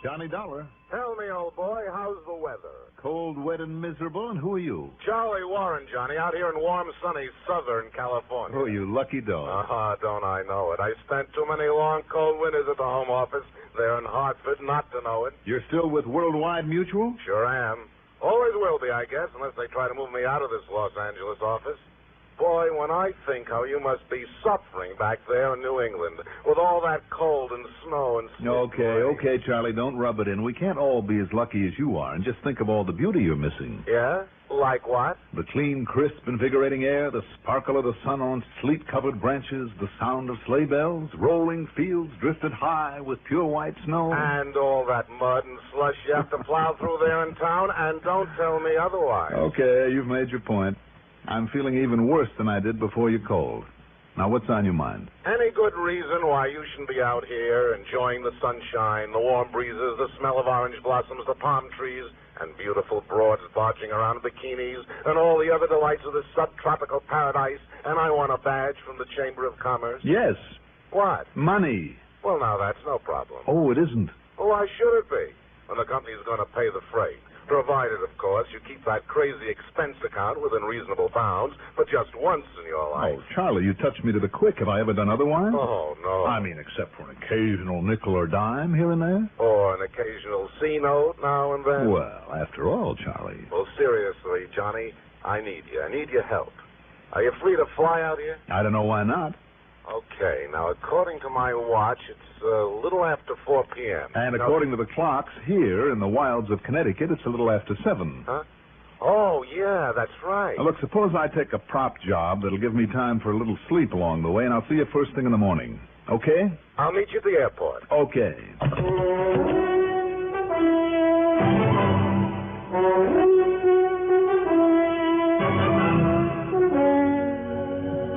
Johnny Dollar. Tell me, old boy, how's the weather? Cold, wet, and miserable, and who are you? Charlie Warren, Johnny, out here in warm, sunny Southern California. Oh, you lucky dog. Don't I know it. I spent too many long, cold winters at the home office there in Hartford not to know it. You're still with Worldwide Mutual? Sure am. Always will be, I guess, unless they try to move me out of this Los Angeles office. Boy, when I think how you must be suffering back there in New England with all that cold and snow and sleet. Okay, Charlie, don't rub it in. We can't all be as lucky as you are, and just think of all the beauty you're missing. Yeah? Like what? The clean, crisp, invigorating air, the sparkle of the sun on sleet-covered branches, the sound of sleigh bells, rolling fields drifted high with pure white snow. And all that mud and slush you have to plow through there in town, and don't tell me otherwise. Okay, you've made your point. I'm feeling even worse than I did before you called. Now, what's on your mind? Any good reason why you shouldn't be out here enjoying the sunshine, the warm breezes, the smell of orange blossoms, the palm trees, and beautiful broads dodging around in bikinis, and all the other delights of this subtropical paradise, and I want a badge from the Chamber of Commerce? Yes. What? Money. Well, now, that's no problem. Oh, it isn't. Well, why should it be? When the company's going to pay the freight. Provided, of course, you keep that crazy expense account within reasonable bounds, but just once in your life. Oh, Charlie, you touched me to the quick. Have I ever done otherwise? Oh, no. I mean, except for an occasional nickel or dime here and there. Or an occasional C-note now and then. Well, after all, Charlie. Well, seriously, Johnny, I need you. I need your help. Are you free to fly out here? I don't know why not. Okay, now, according to my watch, it's a little after 4 p.m. And according to the clocks here in the wilds of Connecticut, it's a little after 7. Huh? Oh, yeah, that's right. Now, look, suppose I take a prop job that'll give me time for a little sleep along the way, and I'll see you first thing in the morning. Okay? I'll meet you at the airport. Okay.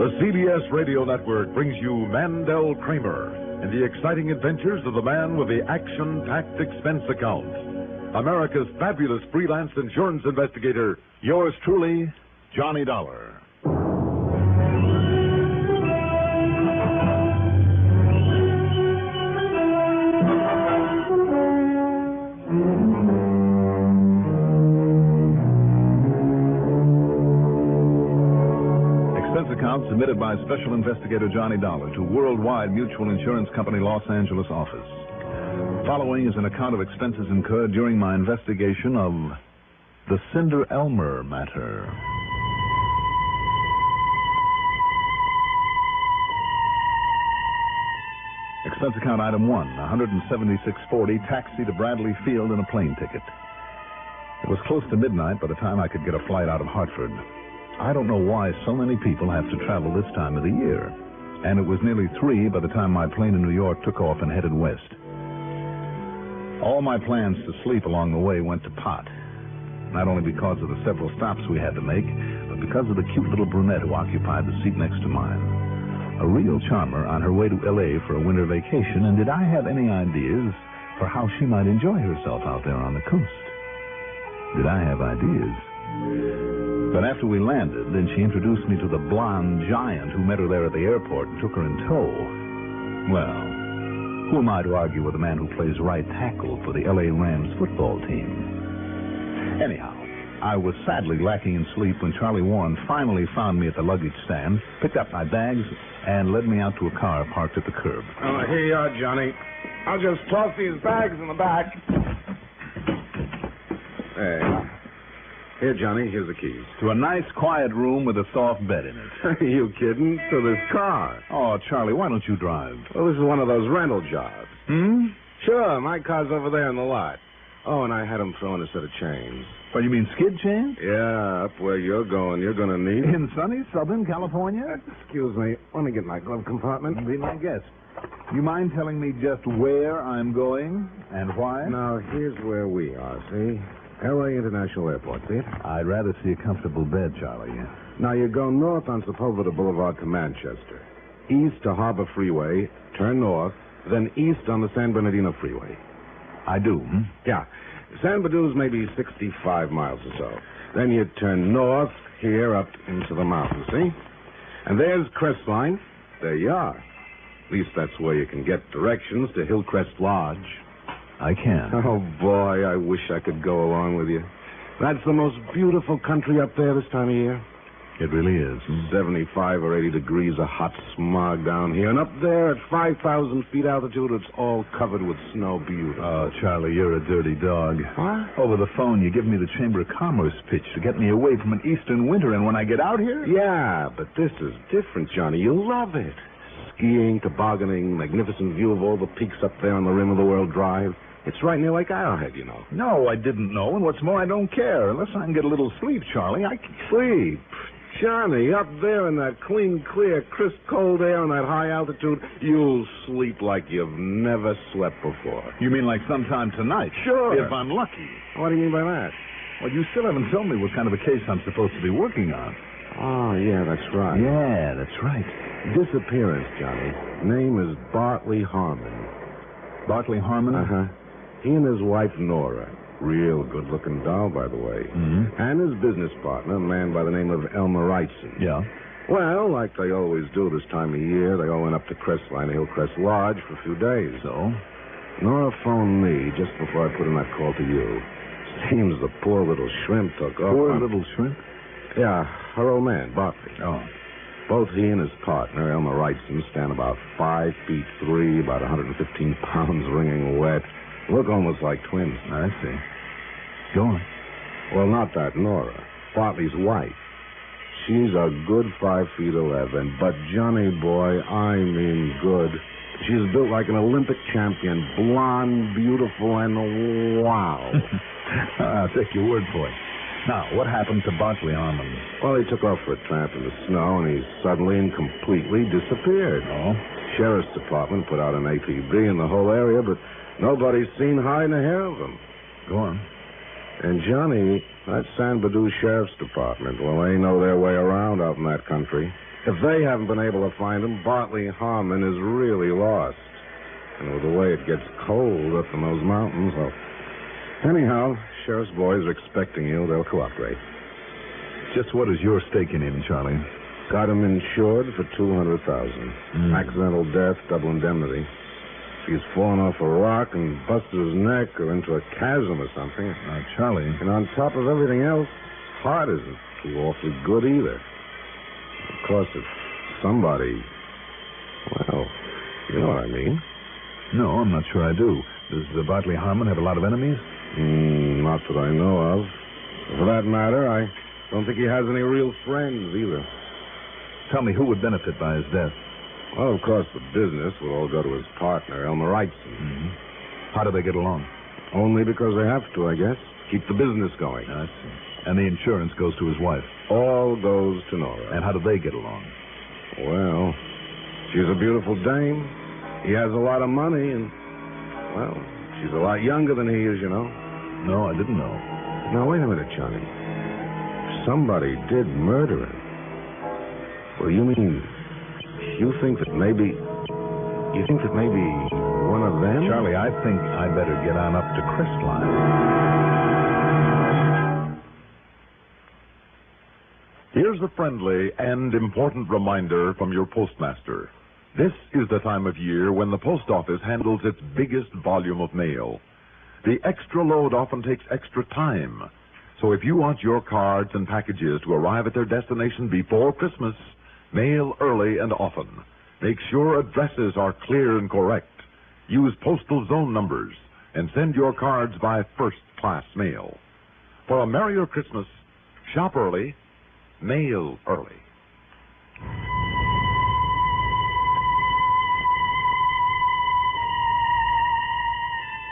The CBS Radio Network brings you Mandel Kramer and the exciting adventures of the man with the action-packed expense account. America's fabulous freelance insurance investigator, Yours truly, Johnny Dollar. Account submitted by Special Investigator Johnny Dollar to Worldwide Mutual Insurance Company, Los Angeles office. Following is an account of expenses incurred during my investigation of the Cinder Elmer matter. Expense account item 1, $176.40, taxi to Bradley Field and a plane ticket. It was close to midnight by the time I could get a flight out of Hartford. I don't know why so many people have to travel this time of the year. And it was nearly 3 by the time my plane in New York took off and headed west. All my plans to sleep along the way went to pot. Not only because of the several stops we had to make, but because of the cute little brunette who occupied the seat next to mine. A real charmer on her way to L.A. for a winter vacation, and did I have any ideas for how she might enjoy herself out there on the coast? Did I have ideas? But after we landed, then she introduced me to the blonde giant who met her there at the airport and took her in tow. Well, who am I to argue with a man who plays right tackle for the L.A. Rams football team? Anyhow, I was sadly lacking in sleep when Charlie Warren finally found me at the luggage stand, picked up my bags, and led me out to a car parked at the curb. Oh, here you are, Johnny. I'll just toss these bags in the back. Hey. Here, Johnny, here's the keys. To a nice, quiet room with a soft bed in it. Are you kidding? To this car. Oh, Charlie, why don't you drive? Well, this is one of those rental jobs. Sure, my car's over there in the lot. Oh, and I had him throw in a set of chains. Well, you mean skid chains? Yeah, up where you're going to need them. In sunny Southern California? Excuse me. Let me get my glove compartment. Be my guest. You mind telling me just where I'm going and why? Now, here's where we are, see? L.A. International Airport, see it? I'd rather see a comfortable bed, Charlie. Now, you go north on Sepulveda Boulevard to Manchester. East to Harbor Freeway, turn north, then east on the San Bernardino Freeway. I do, Yeah. San Bernardino's maybe 65 miles or so. Then you turn north here up into the mountains, see? And there's Crestline. There you are. At least that's where you can get directions to Hillcrest Lodge. I can. Oh, boy, I wish I could go along with you. That's the most beautiful country up there this time of year. It really is. 75 or 80 degrees of hot smog down here. And up there at 5,000 feet altitude, it's all covered with snow. Beautiful. Oh, Charlie, you're a dirty dog. What? Over the phone, you give me the Chamber of Commerce pitch to get me away from an eastern winter, and when I get out here... Yeah, but this is different, Johnny. You'll love it. Skiing, tobogganing, magnificent view of all the peaks up there on the rim of the World Drive. It's right near Lake Arrowhead, you know. No, I didn't know, and what's more, I don't care. Unless I can get a little sleep, Charlie, I can... Sleep? Johnny, up there in that clean, clear, crisp, cold air on that high altitude, you'll sleep like you've never slept before. You mean like sometime tonight? Sure. If I'm lucky. What do you mean by that? Well, you still haven't told me what kind of a case I'm supposed to be working on. Oh, yeah, that's right. Yeah, that's right. Disappearance, Johnny. Name is Bartley Harmon. Bartley Harmon? Uh-huh. He and his wife, Nora. Real good-looking doll, by the way. Mm-hmm. And his business partner, a man by the name of Elmer. Yeah. Well, like they always do this time of year, they all went up to Crestline, Hillcrest Lodge for a few days. So? Nora phoned me just before I put in that call to you. Seems the poor little shrimp took off. Poor little shrimp? Yeah, her old man, Bartley. Oh. Both he and his partner, Elmer Wrightson, stand about 5'3", about 115 pounds, wringing wet. Look almost like twins. I see. Go on. Well, not that Nora. Bartley's wife. She's a good 5'11", but Johnny boy, I mean good. She's built like an Olympic champion, blonde, beautiful, and wow. I'll take your word for it. Now, what happened to Bartley Harmon? Well, he took off for a tramp in the snow, and he suddenly and completely disappeared. Oh? Sheriff's Department put out an APB in the whole area, but nobody's seen hide nor hair of him. Go on. And, Johnny, that San Badu Sheriff's Department, well, they know their way around out in that country. If they haven't been able to find him, Bartley Harmon is really lost. And with the way it gets cold up in those mountains, well... Anyhow, Sheriff's boys are expecting you. They'll cooperate. Just what is your stake in him, Charlie? Got him insured for $200,000. Accidental death, double indemnity. If he's fallen off a rock and busted his neck or into a chasm or something. Now, Charlie... And on top of everything else, heart isn't too awfully good either. Of course, if somebody... Well, you know what I mean. No, I'm not sure I do. Does Bartley Harmon have a lot of enemies? Not that I know of. For that matter, I don't think he has any real friends either. Tell me, who would benefit by his death? Well, of course, the business will all go to his partner, Elmer Wrightson. Mm-hmm. How do they get along? Only because they have to, I guess. Keep the business going. I see. And the insurance goes to his wife? All goes to Nora. And how do they get along? Well, she's a beautiful dame. He has a lot of money, and, well, she's a lot younger than he is, you know. No, I didn't know. Now, wait a minute, Johnny. Somebody did murder him. Well, you mean... You think that maybe one of them? Charlie, I think I better get on up to Crestline. Here's a friendly and important reminder from your postmaster. This is the time of year when the post office handles its biggest volume of mail. The extra load often takes extra time. So if you want your cards and packages to arrive at their destination before Christmas, mail early and often. Make sure addresses are clear and correct. Use postal zone numbers and send your cards by first-class mail. For a merrier Christmas, shop early, mail early.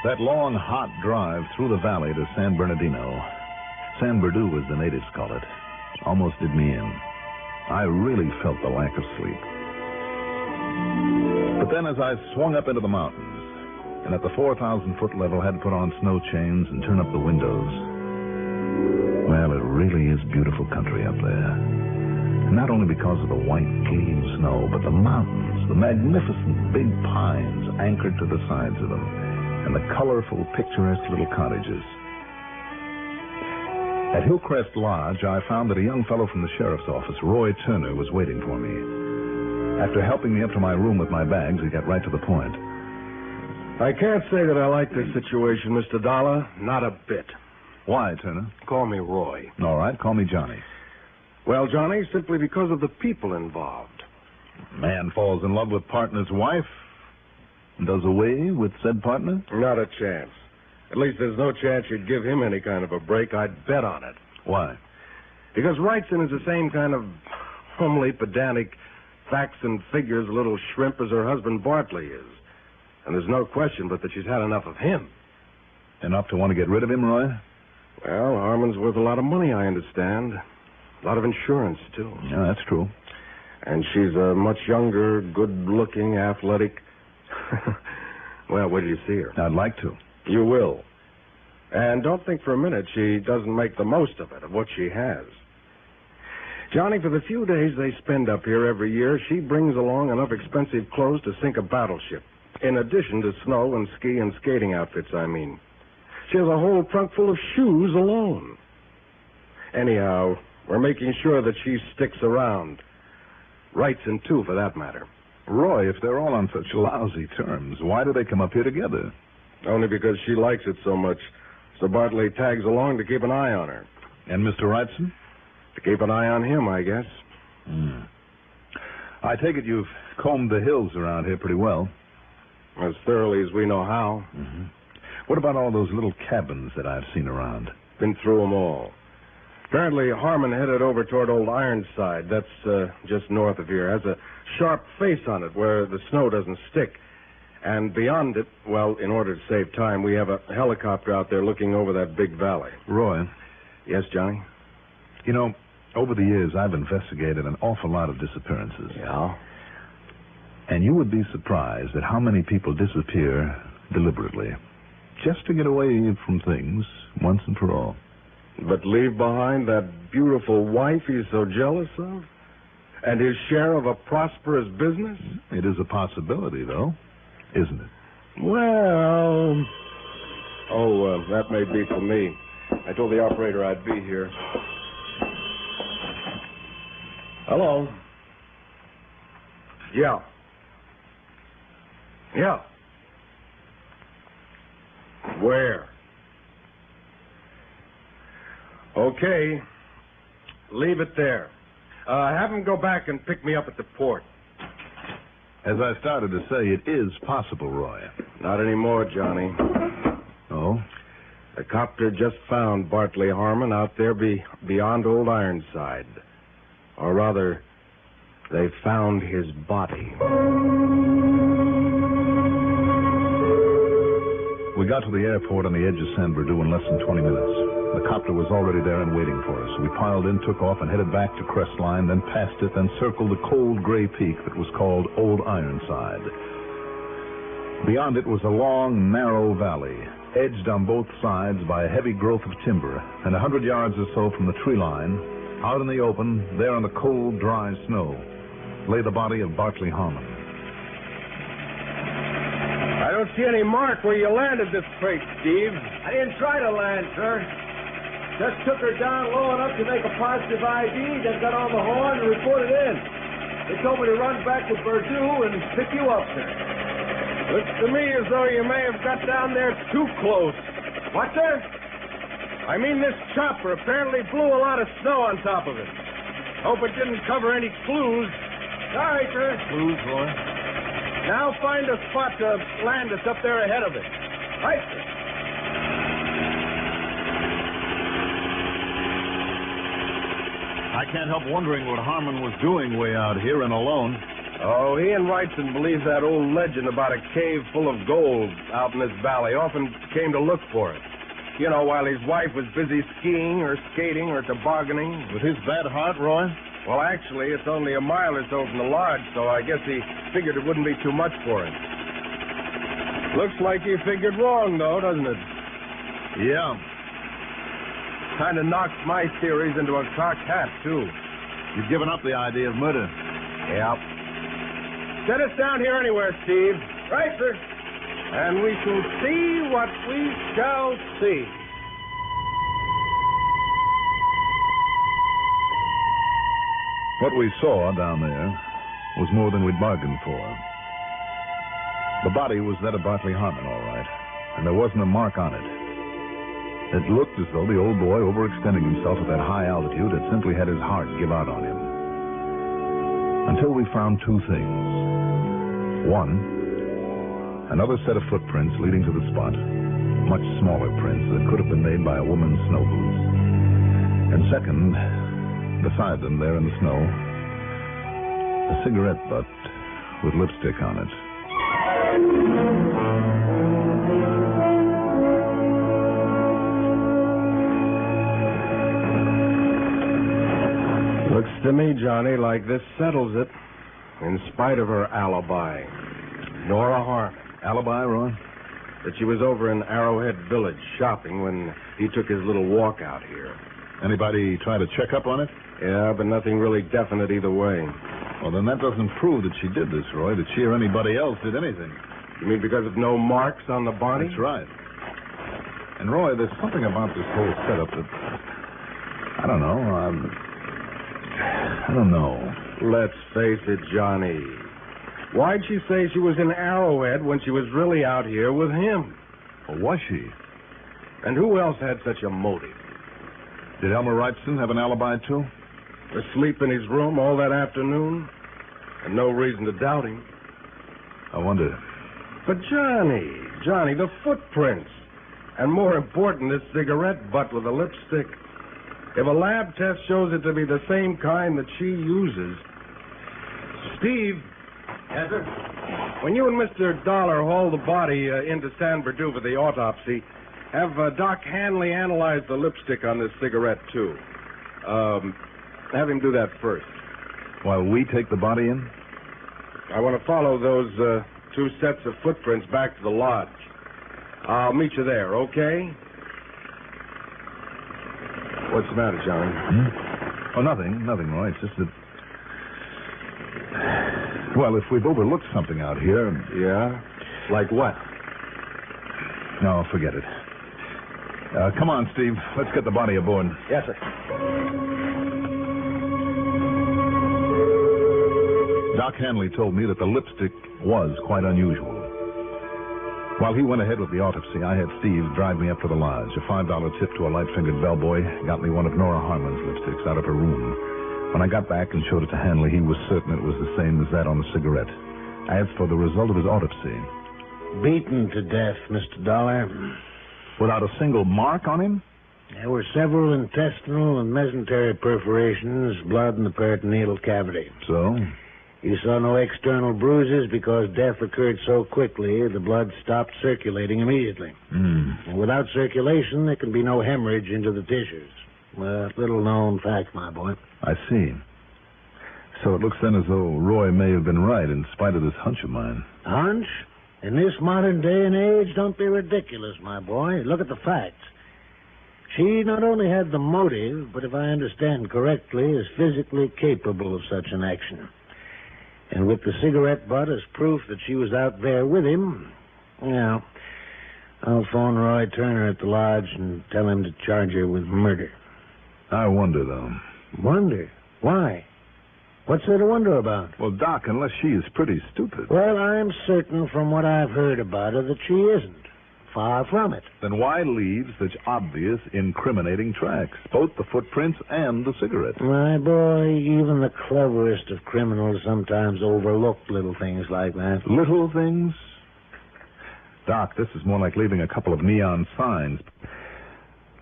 That long, hot drive through the valley to San Bernardino. San Bernardino, as the natives call it, almost did me in. I really felt the lack of sleep. But then as I swung up into the mountains, and at the 4,000-foot level had to put on snow chains and turn up the windows, well, it really is beautiful country up there. And not only because of the white, clean snow, but the mountains, the magnificent big pines anchored to the sides of them, and the colorful, picturesque little cottages. At Hillcrest Lodge, I found that a young fellow from the sheriff's office, Roy Turner, was waiting for me. After helping me up to my room with my bags, he got right to the point. I can't say that I like this situation, Mr. Dollar. Not a bit. Why, Turner? Call me Roy. All right, call me Johnny. Well, Johnny, simply because of the people involved. Man falls in love with partner's wife and does away with said partner? Not a chance. At least there's no chance you'd give him any kind of a break. I'd bet on it. Why? Because Wrightson is the same kind of homely, pedantic, facts and figures little shrimp as her husband Bartley is. And there's no question but that she's had enough of him. Enough to want to get rid of him, Roy? Well, Harmon's worth a lot of money, I understand. A lot of insurance, too. Yeah, that's true. And she's a much younger, good-looking, athletic... Well, where do you see her? I'd like to. You will. And don't think for a minute she doesn't make the most of it, of what she has. Johnny, for the few days they spend up here every year, she brings along enough expensive clothes to sink a battleship. In addition to snow and ski and skating outfits, I mean. She has a whole trunk full of shoes alone. Anyhow, we're making sure that she sticks around. Wrightson, too, for that matter. Roy, if they're all on such lousy terms, why do they come up here together? Only because she likes it so much. So Bartley tags along to keep an eye on her. And Mr. Wrightson? To keep an eye on him, I guess. I take it you've combed the hills around here pretty well. As thoroughly as we know how. Mm-hmm. What about all those little cabins that I've seen around? Been through them all. Apparently, Harmon headed over toward Old Ironside. That's just north of here. Has a sharp face on it where the snow doesn't stick. And beyond it, well, in order to save time, we have a helicopter out there looking over that big valley. Roy? Yes, Johnny? You know, over the years, I've investigated an awful lot of disappearances. Yeah? And you would be surprised at how many people disappear deliberately, just to get away from things once and for all. But leave behind that beautiful wife he's so jealous of? And his share of a prosperous business? It is a possibility, though, isn't it? Well... Oh, that may be for me. I told the operator I'd be here. Hello? Yeah. Yeah. Where? Okay. Leave it there. Have him go back and pick me up at the port. As I started to say, it is possible, Roy. Not anymore, Johnny. Oh? The copter just found Bartley Harmon out there beyond Old Ironside. Or rather, they found his body. We got to the airport on the edge of San Bernardino in less than 20 minutes. The copter was already there and waiting for us. We piled in, took off, and headed back to Crestline, then past it, then circled the cold gray peak that was called Old Ironside. Beyond it was a long, narrow valley, edged on both sides by a heavy growth of timber, and 100 yards or so from the tree line, out in the open, there on the cold, dry snow, lay the body of Bartley Harmon. I don't see any mark where you landed this crate, Steve. I didn't try to land, sir. Just took her down low enough to make a positive ID, then got on the horn and reported in. They told me to run back to Purdue and pick you up, sir. Looks to me as though you may have got down there too close. What, sir? I mean, this chopper apparently blew a lot of snow on top of it. Hope it didn't cover any clues. Sorry, sir. Clues, Roy? Now find a spot to land us up there ahead of it. Right, sir. I can't help wondering what Harmon was doing way out here and alone. Oh, he and Wrightson believes that old legend about a cave full of gold out in this valley. Often came to look for it. You know, while his wife was busy skiing or skating or tobogganing. With his bad heart, Roy? Well, actually, it's only a mile or so from the lodge, so I guess he figured it wouldn't be too much for him. Looks like he figured wrong, though, doesn't it? Yeah. Kind of knocks my theories into a cocked hat, too. You've given up the idea of murder. Yep. Set us down here anywhere, Steve. Right, sir. And we shall see what we shall see. What we saw down there was more than we'd bargained for. The body was that of Bartley Harmon, all right, and there wasn't a mark on it. It looked as though the old boy, overextending himself at that high altitude, had simply had his heart give out on him. Until we found two things. One, another set of footprints leading to the spot, much smaller prints that could have been made by a woman's snow boots. And second, beside them there in the snow, a cigarette butt with lipstick on it. Looks to me, Johnny, like this settles it, in spite of her alibi. Nora Harmon. Alibi, Roy? That she was over in Arrowhead Village shopping when he took his little walk out here. Anybody try to check up on it? Yeah, but nothing really definite either way. Well, then that doesn't prove that she did this, Roy, that she or anybody else did anything. You mean because of no marks on the body? That's right. And, Roy, there's something about this whole setup that... I don't know. I don't know. Let's face it, Johnny. Why'd she say she was in Arrowhead when she was really out here with him? Well, was she? And who else had such a motive? Did Elmer Wrightson have an alibi, too? Asleep in his room all that afternoon? And no reason to doubt him. I wonder. But Johnny, the footprints. And more important, this cigarette butt with a lipstick. If a lab test shows it to be the same kind that she uses... Steve. Yes, sir? When you and Mr. Dollar haul the body into San Bernardino for the autopsy, have Doc Hanley analyze the lipstick on this cigarette, too. Have him do that first. While we take the body in? I want to follow those two sets of footprints back to the lodge. I'll meet you there, okay? What's the matter, Johnny? Oh, nothing, Roy. It's just that... Well, if we've overlooked something out here... Yeah? Like what? No, forget it. Come on, Steve. Let's get the body aboard. Yes, sir. Doc Hanley told me that the lipstick was quite unusual. While he went ahead with the autopsy, I had Steve drive me up to the lodge. A $5 tip to a light-fingered bellboy got me one of Nora Harmon's lipsticks out of her room. When I got back and showed it to Hanley, he was certain it was the same as that on the cigarette. As for the result of his autopsy... Beaten to death, Mr. Dollar. Without a single mark on him? There were several intestinal and mesentery perforations, blood in the peritoneal cavity. So? You saw no external bruises because death occurred so quickly, the blood stopped circulating immediately. And without circulation, there can be no hemorrhage into the tissues. Little-known fact, my boy. I see. So it looks then as though Roy may have been right in spite of this hunch of mine. Hunch? In this modern day and age, don't be ridiculous, my boy. Look at the facts. She not only had the motive, but if I understand correctly, is physically capable of such an action. And with the cigarette butt as proof that she was out there with him, yeah, I'll phone Roy Turner at the lodge and tell him to charge her with murder. I wonder, though. Wonder? Why? What's there to wonder about? Well, Doc, unless she is pretty stupid. Well, I'm certain from what I've heard about her that she isn't. Far from it. Then why leave such obvious, incriminating tracks? Both the footprints and the cigarette. My boy, even the cleverest of criminals sometimes overlook little things like that. Little things? Doc, this is more like leaving a couple of neon signs.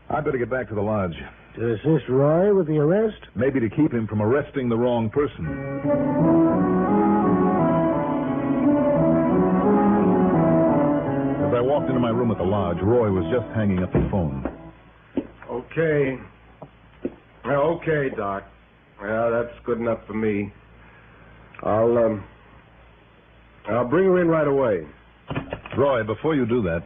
I'd better get back to the lodge. To assist Roy with the arrest? Maybe to keep him from arresting the wrong person. As I walked into my room at the lodge, Roy was just hanging up the phone. Okay. Okay, Doc. Yeah, that's good enough for me. I'll bring her in right away. Roy, before you do that...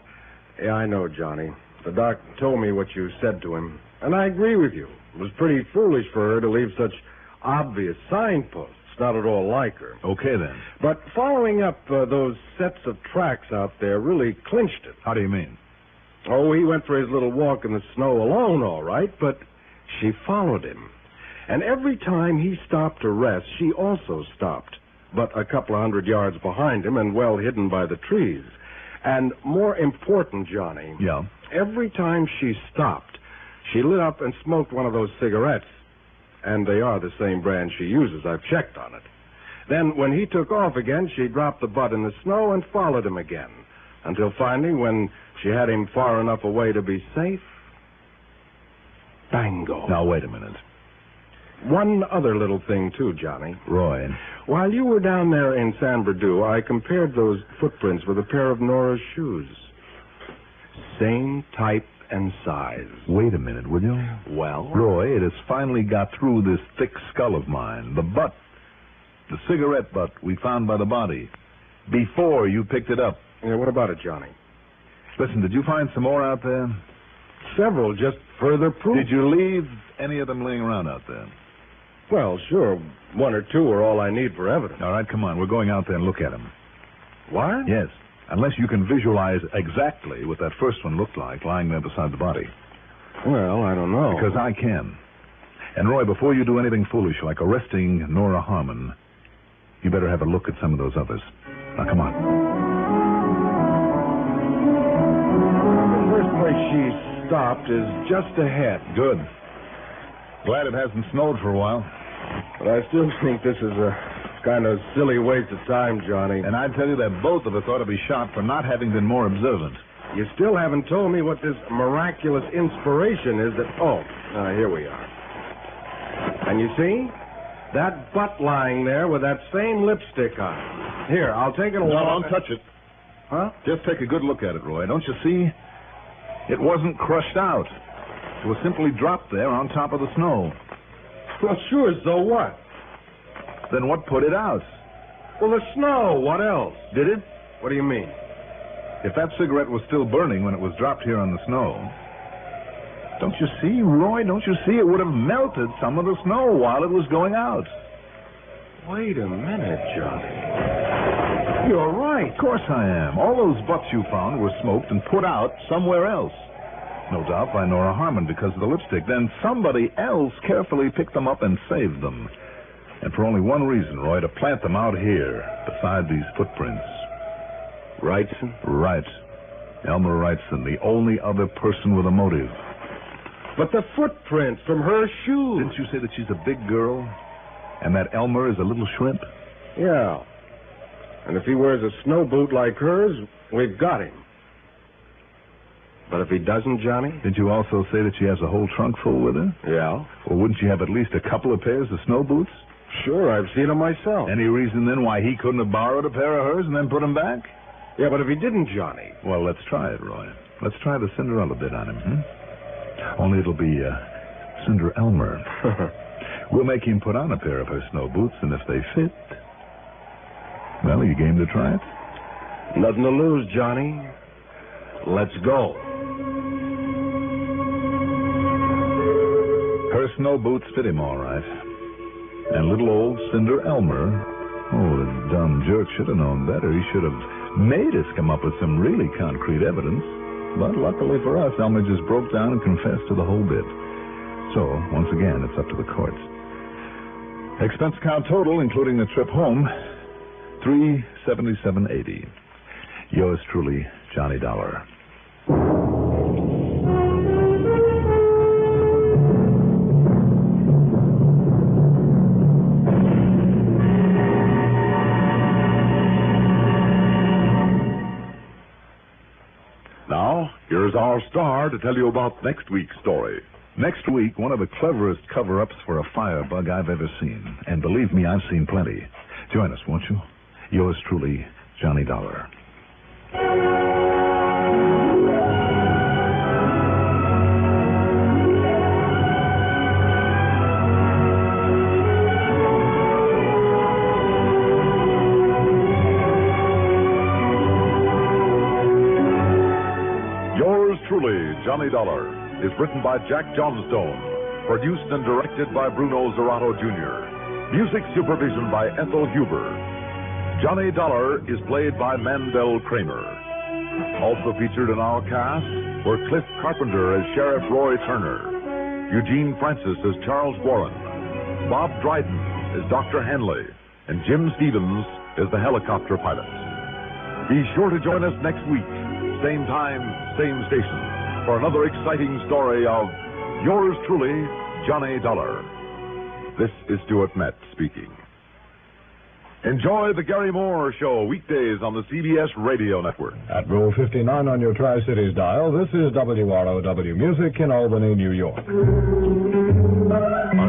Yeah, I know, Johnny. The doc told me what you said to him, and I agree with you. It was pretty foolish for her to leave such obvious signposts. Not at all like her. Okay, then. But following up those sets of tracks out there really clinched it. How do you mean? Oh, he went for his little walk in the snow alone, all right, but she followed him. And every time he stopped to rest, she also stopped, but a couple of 100 yards behind him and well hidden by the trees. And more important, Johnny, Yeah? every time she stopped, she lit up and smoked one of those cigarettes. And they are the same brand she uses. I've checked on it. Then, when he took off again, she dropped the butt in the snow and followed him again. Until finally, when she had him far enough away to be safe, bango. Now, wait a minute. One other little thing, too, Johnny. Roy. While you were down there in San Bernardino, I compared those footprints with a pair of Nora's shoes. Same type and size. Wait a minute, will you? Well? Roy, it has finally got through this thick skull of mine. The butt, the cigarette butt we found by the body, before you picked it up. Yeah, what about it, Johnny? Listen, did you find some more out there? Several, just further proof. Did you leave any of them laying around out there? Well, sure. One or two are all I need for evidence. All right, come on. We're going out there and look at them. What? Yes. Unless you can visualize exactly what that first one looked like lying there beside the body. Well, I don't know. Because I can. And, Roy, before you do anything foolish like arresting Nora Harmon, you better have a look at some of those others. Now, come on. The first place she stopped is just ahead. Good. Glad it hasn't snowed for a while. But I still think this is a kind of silly waste of time, Johnny. And I tell you that both of us ought to be shot for not having been more observant. You still haven't told me what this miraculous inspiration is that... Oh, here we are. And you see? That butt lying there with that same lipstick on it. Here, I'll take it along. No, don't touch it. Huh? Just take a good look at it, Roy. Don't you see? It wasn't crushed out. It was simply dropped there on top of the snow. Well, sure, so what? Then what put it out? Well, the snow. What else? Did it? What do you mean? If that cigarette was still burning when it was dropped here on the snow, don't you see, Roy? Don't you see? It would have melted some of the snow while it was going out. Wait a minute, Johnny. You're right. Of course I am. All those butts you found were smoked and put out somewhere else. No doubt by Nora Harmon because of the lipstick. Then somebody else carefully picked them up and saved them. And for only one reason, Roy, to plant them out here beside these footprints. Wrightson? Right. Elmer Wrightson, the only other person with a motive. But the footprints from her shoes. Didn't you say that she's a big girl? And that Elmer is a little shrimp? Yeah. And if he wears a snow boot like hers, we've got him. But if he doesn't, Johnny? Did you also say that she has a whole trunk full with her? Yeah. Well, wouldn't she have at least a couple of pairs of snow boots? Sure, I've seen them myself. Any reason, then, why he couldn't have borrowed a pair of hers and then put them back? Yeah, but if he didn't, Johnny... Well, let's try it, Roy. Let's try the Cinderella bit on him, Only it'll be, Cinder Elmer. We'll make him put on a pair of her snow boots, and if they fit... Well, are you game to try it? Nothing to lose, Johnny. Let's go. Her snow boots fit him all right. And little old Cinder Elmer, the dumb jerk should have known better. He should have made us come up with some really concrete evidence. But luckily for us, Elmer just broke down and confessed to the whole bit. So, once again, it's up to the courts. Expense account total, including the trip home, $377.80. Yours truly, Johnny Dollar. Now, here's our star to tell you about next week's story. Next week, one of the cleverest cover-ups for a firebug I've ever seen. And believe me, I've seen plenty. Join us, won't you? Yours truly, Johnny Dollar. Yours truly, Johnny Dollar, is written by Jack Johnstone, produced and directed by Bruno Zerato Jr., music supervision by Ethel Huber. Johnny Dollar is played by Mandel Kramer. Also featured in our cast were Cliff Carpenter as Sheriff Roy Turner, Eugene Francis as Charles Warren, Bob Dryden as Dr. Henley, and Jim Stevens is the helicopter pilot. Be sure to join us next week, same time, same station, for another exciting story of yours truly, Johnny Dollar. This is Stuart Metz speaking. Enjoy the Gary Mohr Show weekdays on the CBS Radio Network. At Rule 59 on your Tri-Cities dial, this is WROW Music in Albany, New York. A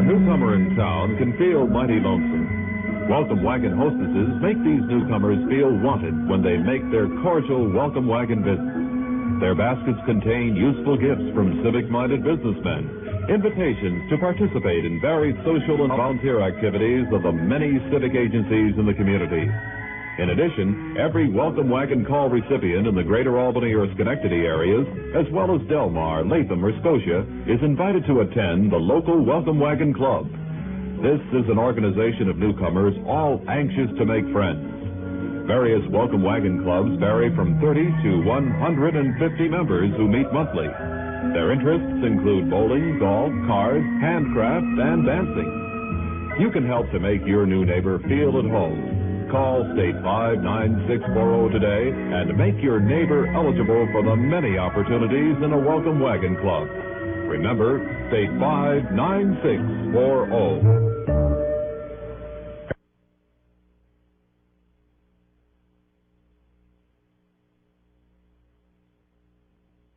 newcomer in town can feel mighty lonesome. Welcome Wagon hostesses make these newcomers feel wanted when they make their cordial Welcome Wagon visits. Their baskets contain useful gifts from civic-minded businessmen, invitations to participate in varied social and volunteer activities of the many civic agencies in the community. In addition, every Welcome Wagon call recipient in the greater Albany or Schenectady areas, as well as Delmar, Latham, or Scotia, is invited to attend the local Welcome Wagon Club. This is an organization of newcomers all anxious to make friends. Various Welcome Wagon clubs vary from 30 to 150 members who meet monthly. Their interests include bowling, golf, cards, handcraft, and dancing. You can help to make your new neighbor feel at home. Call State 59640 today and make your neighbor eligible for the many opportunities in a Welcome Wagon Club. Remember, State 59640.